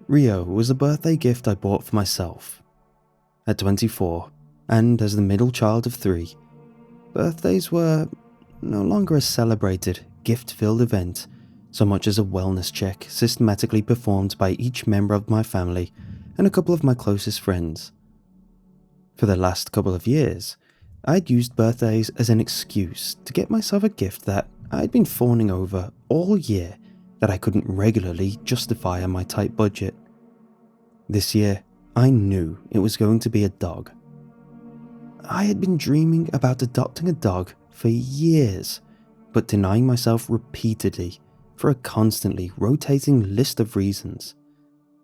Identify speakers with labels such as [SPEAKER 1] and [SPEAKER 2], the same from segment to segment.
[SPEAKER 1] Rio was a birthday gift I bought for myself. At 24, and as the middle child of 3, birthdays were no longer a celebrated, gift-filled event so much as a wellness check systematically performed by each member of my family and a couple of my closest friends. For the last couple of years, I'd used birthdays as an excuse to get myself a gift that I'd been fawning over all year that I couldn't regularly justify on my tight budget. This year, I knew it was going to be a dog. I had been dreaming about adopting a dog for years, but denying myself repeatedly for a constantly rotating list of reasons,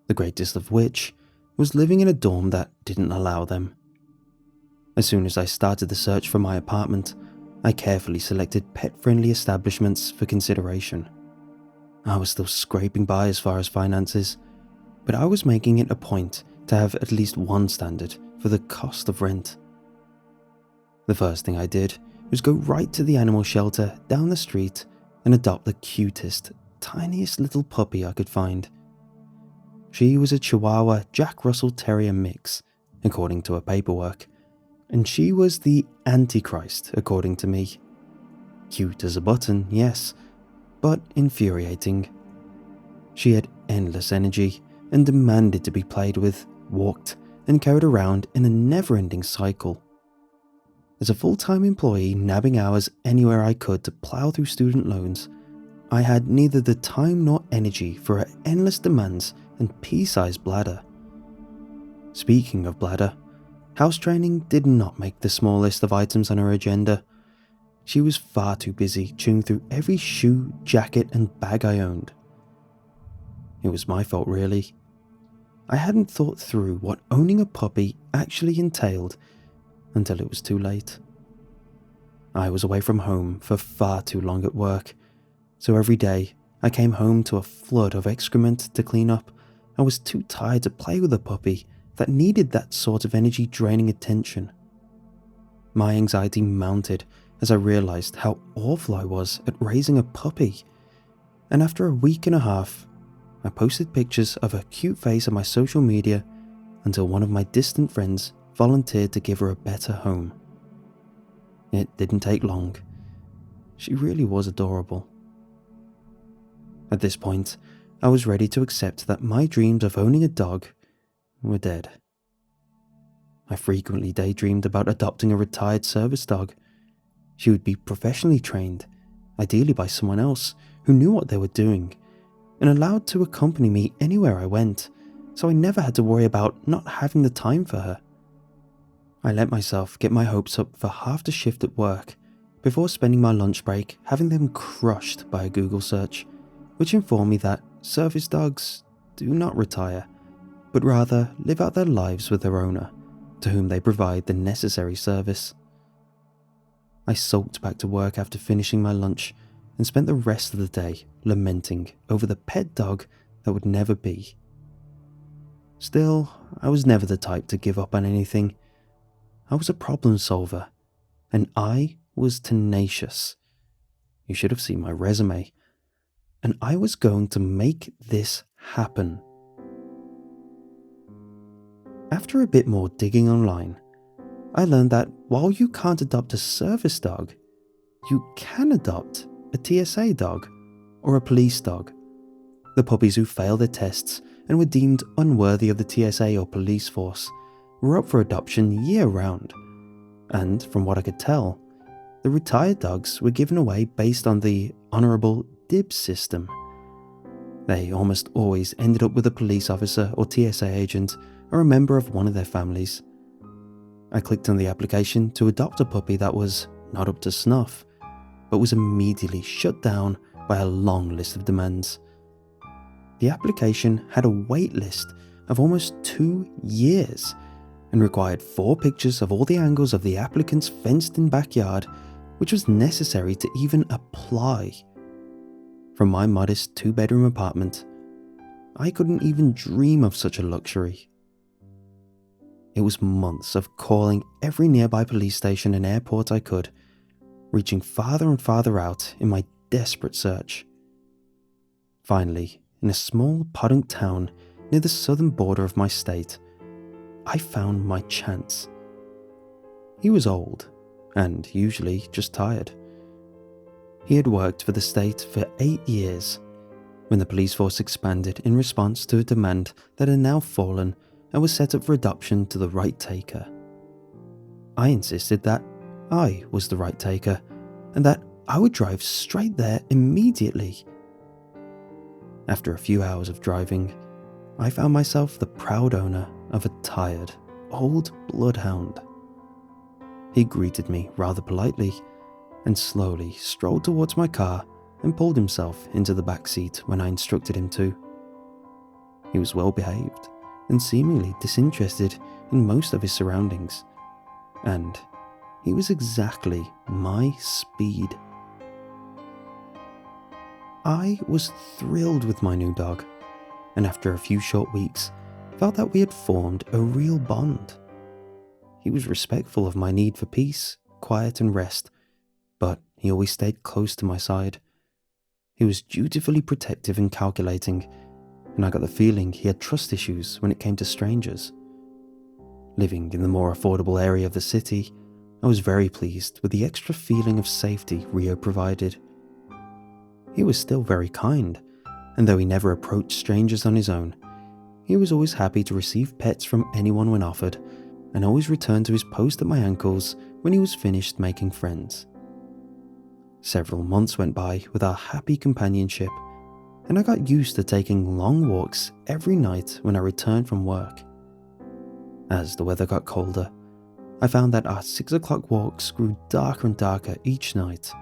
[SPEAKER 1] the greatest of which was living in a dorm that didn't allow them. As soon as I started the search for my apartment, I carefully selected pet-friendly establishments for consideration. I was still scraping by as far as finances, but I was making it a point to have at least one standard for the cost of rent. The first thing I did was go right to the animal shelter down the street and adopt the cutest, tiniest little puppy I could find. She was a Chihuahua Jack Russell Terrier mix, according to her paperwork, and she was the Antichrist, according to me. Cute as a button, yes, but infuriating. She had endless energy and demanded to be played with, walked, and carried around in a never-ending cycle. As a full-time employee nabbing hours anywhere I could to plow through student loans, I had neither the time nor energy for her endless demands and pea-sized bladder. Speaking of bladder, house training did not make the small list of items on her agenda. She was far too busy chewing through every shoe, jacket, and bag I owned. It was my fault, really. I hadn't thought through what owning a puppy actually entailed until it was too late. I was away from home for far too long at work, so every day I came home to a flood of excrement to clean up and was too tired to play with a puppy that needed that sort of energy-draining attention. My anxiety mounted as I realized how awful I was at raising a puppy, and after a week and a half, I posted pictures of her cute face on my social media until one of my distant friends volunteered to give her a better home. It didn't take long. She really was adorable. At this point, I was ready to accept that my dreams of owning a dog were dead. I frequently daydreamed about adopting a retired service dog. She would be professionally trained, ideally by someone else who knew what they were doing, and allowed to accompany me anywhere I went, so I never had to worry about not having the time for her. I let myself get my hopes up for half the shift at work before spending my lunch break having them crushed by a Google search, which informed me that service dogs do not retire, but rather live out their lives with their owner, to whom they provide the necessary service. I sulked back to work after finishing my lunch and spent the rest of the day lamenting over the pet dog that would never be. Still, I was never the type to give up on anything. I was a problem solver, and I was tenacious. You should have seen my resume. And I was going to make this happen. After a bit more digging online, I learned that while you can't adopt a service dog, you can adopt a TSA dog or a police dog. The puppies who failed their tests and were deemed unworthy of the TSA or police force were up for adoption year-round, and from what I could tell, the retired dogs were given away based on the honourable dibs system. They almost always ended up with a police officer or TSA agent or a member of one of their families. I clicked on the application to adopt a puppy that was not up to snuff, but was immediately shut down by a long list of demands. The application had a wait list of almost 2 years and required 4 pictures of all the angles of the applicant's fenced-in backyard, which was necessary to even apply. From my modest 2-bedroom apartment, I couldn't even dream of such a luxury. It was months of calling every nearby police station and airport I could, reaching farther and farther out in my desperate search. Finally, in a small podunk town near the southern border of my state, I found my chance. He was old, and usually just tired. He had worked for the state for 8 years, when the police force expanded in response to a demand that had now fallen and was set up for adoption to the right taker. I insisted that I was the right taker, and that I would drive straight there immediately. After a few hours of driving, I found myself the proud owner of a tired, old bloodhound. He greeted me rather politely and slowly strolled towards my car and pulled himself into the back seat when I instructed him to. He was well behaved and seemingly disinterested in most of his surroundings, and he was exactly my speed. I was thrilled with my new dog, and after a few short weeks, felt that we had formed a real bond. He was respectful of my need for peace, quiet and rest, but he always stayed close to my side. He was dutifully protective and calculating, and I got the feeling he had trust issues when it came to strangers. Living in the more affordable area of the city, I was very pleased with the extra feeling of safety Rio provided. He was still very kind, and though he never approached strangers on his own, he was always happy to receive pets from anyone when offered, and always returned to his post at my ankles when he was finished making friends. Several months went by with our happy companionship, and I got used to taking long walks every night when I returned from work. As the weather got colder, I found that our 6 o'clock walks grew darker and darker each night.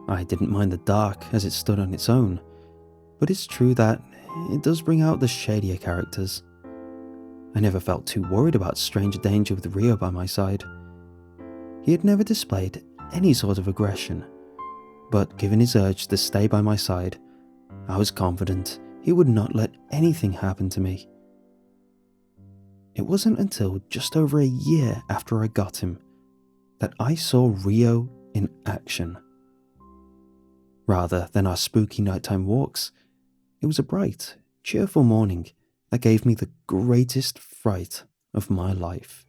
[SPEAKER 1] I didn't mind the dark as it stood on its own, but it's true that it does bring out the shadier characters. I never felt too worried about stranger danger with Rio by my side. He had never displayed any sort of aggression, but given his urge to stay by my side, I was confident he would not let anything happen to me. It wasn't until just over a year after I got him that I saw Rio in action. Rather than our spooky nighttime walks, it was a bright, cheerful morning that gave me the greatest fright of my life.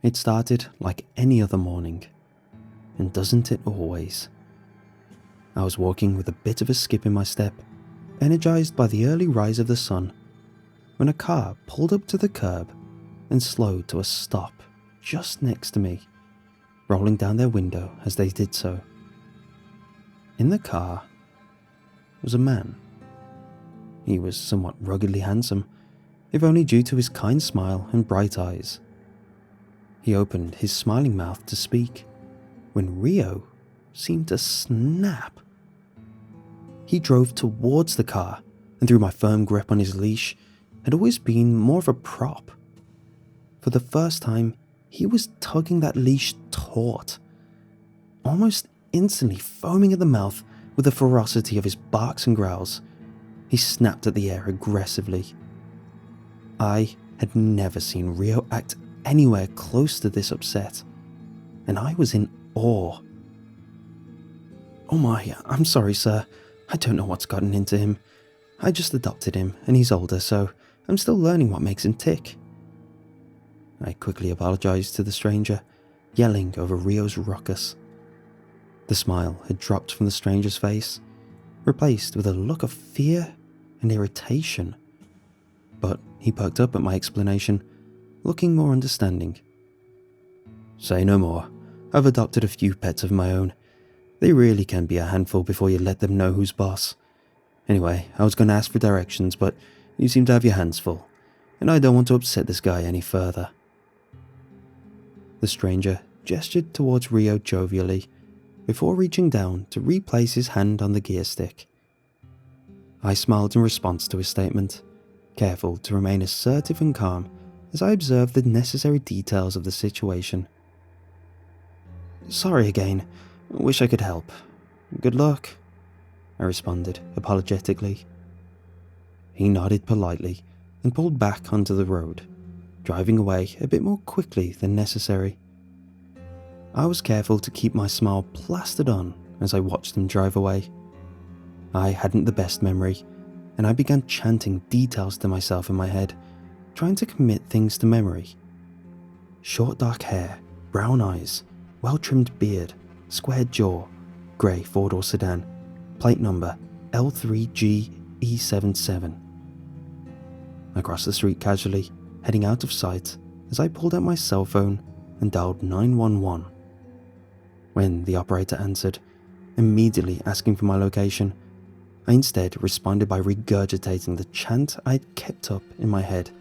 [SPEAKER 1] It started like any other morning, and doesn't it always? I was walking with a bit of a skip in my step, energized by the early rise of the sun, when a car pulled up to the curb and slowed to a stop just next to me, rolling down their window as they did so. In the car was a man. He was somewhat ruggedly handsome, if only due to his kind smile and bright eyes. He opened his smiling mouth to speak, when Rio seemed to snap. He drove towards the car, and through my firm grip on his leash, had always been more of a prop. For the first time, he was tugging that leash taut, almost instantly foaming at the mouth with the ferocity of his barks and growls. He snapped at the air aggressively. I had never seen Rio act anywhere close to this upset, and I was in awe. "Oh my, I'm sorry, sir. I don't know what's gotten into him. I just adopted him, and he's older, so I'm still learning what makes him tick." I quickly apologized to the stranger, yelling over Rio's ruckus. The smile had dropped from the stranger's face, replaced with a look of fear and irritation. But he perked up at my explanation, looking more understanding. "Say no more. I've adopted a few pets of my own. They really can be a handful before you let them know who's boss. Anyway, I was going to ask for directions, but you seem to have your hands full, and I don't want to upset this guy any further." The stranger gestured towards Rio jovially, before reaching down to replace his hand on the gear stick. I smiled in response to his statement, careful to remain assertive and calm as I observed the necessary details of the situation. "Sorry again. Wish I could help. Good luck," I responded apologetically. He nodded politely and pulled back onto the road, driving away a bit more quickly than necessary. I was careful to keep my smile plastered on as I watched him drive away. I hadn't the best memory, and I began chanting details to myself in my head, trying to commit things to memory. Short dark hair, brown eyes, well-trimmed beard, squared jaw, grey four-door sedan, plate number L3GE77. I crossed the street casually, heading out of sight as I pulled out my cell phone and dialed 911. When the operator answered, immediately asking for my location, I instead responded by regurgitating the chant I'd kept up in my head.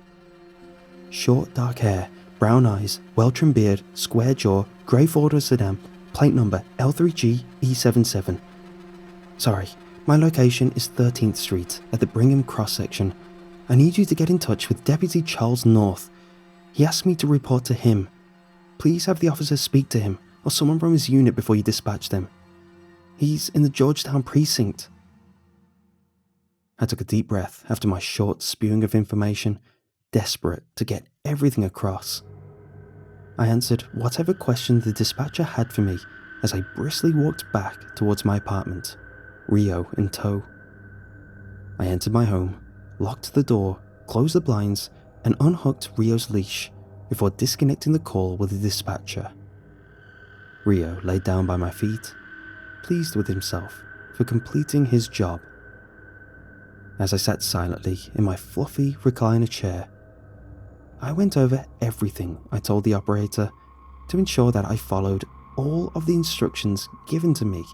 [SPEAKER 1] Short dark hair, brown eyes, well-trimmed beard, square jaw, grey four-door sedan, plate number L3GE77. Sorry, my location is 13th Street at the Brigham cross section. I need you to get in touch with Deputy Charles North. He asked me to report to him. Please have the officer speak to him or someone from his unit before you dispatch them. He's in the Georgetown precinct. I took a deep breath after my short spewing of information, desperate to get everything across. I answered whatever question the dispatcher had for me as I briskly walked back towards my apartment, Rio in tow. I entered my home, locked the door, closed the blinds, and unhooked Rio's leash before disconnecting the call with the dispatcher. Rio laid down by my feet, pleased with himself for completing his job. As I sat silently in my fluffy recliner chair, I went over everything I told the operator to ensure that I followed all of the instructions given to me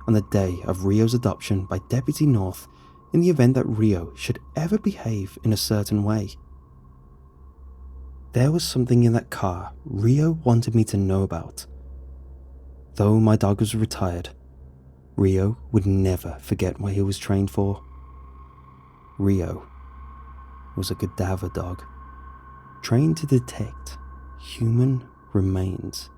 [SPEAKER 1] on the day of Rio's adoption by Deputy North in the event that Rio should ever behave in a certain way. There was something in that car Rio wanted me to know about. Though my dog was retired, Rio would never forget what he was trained for. Rio was a cadaver dog, trained to detect human remains.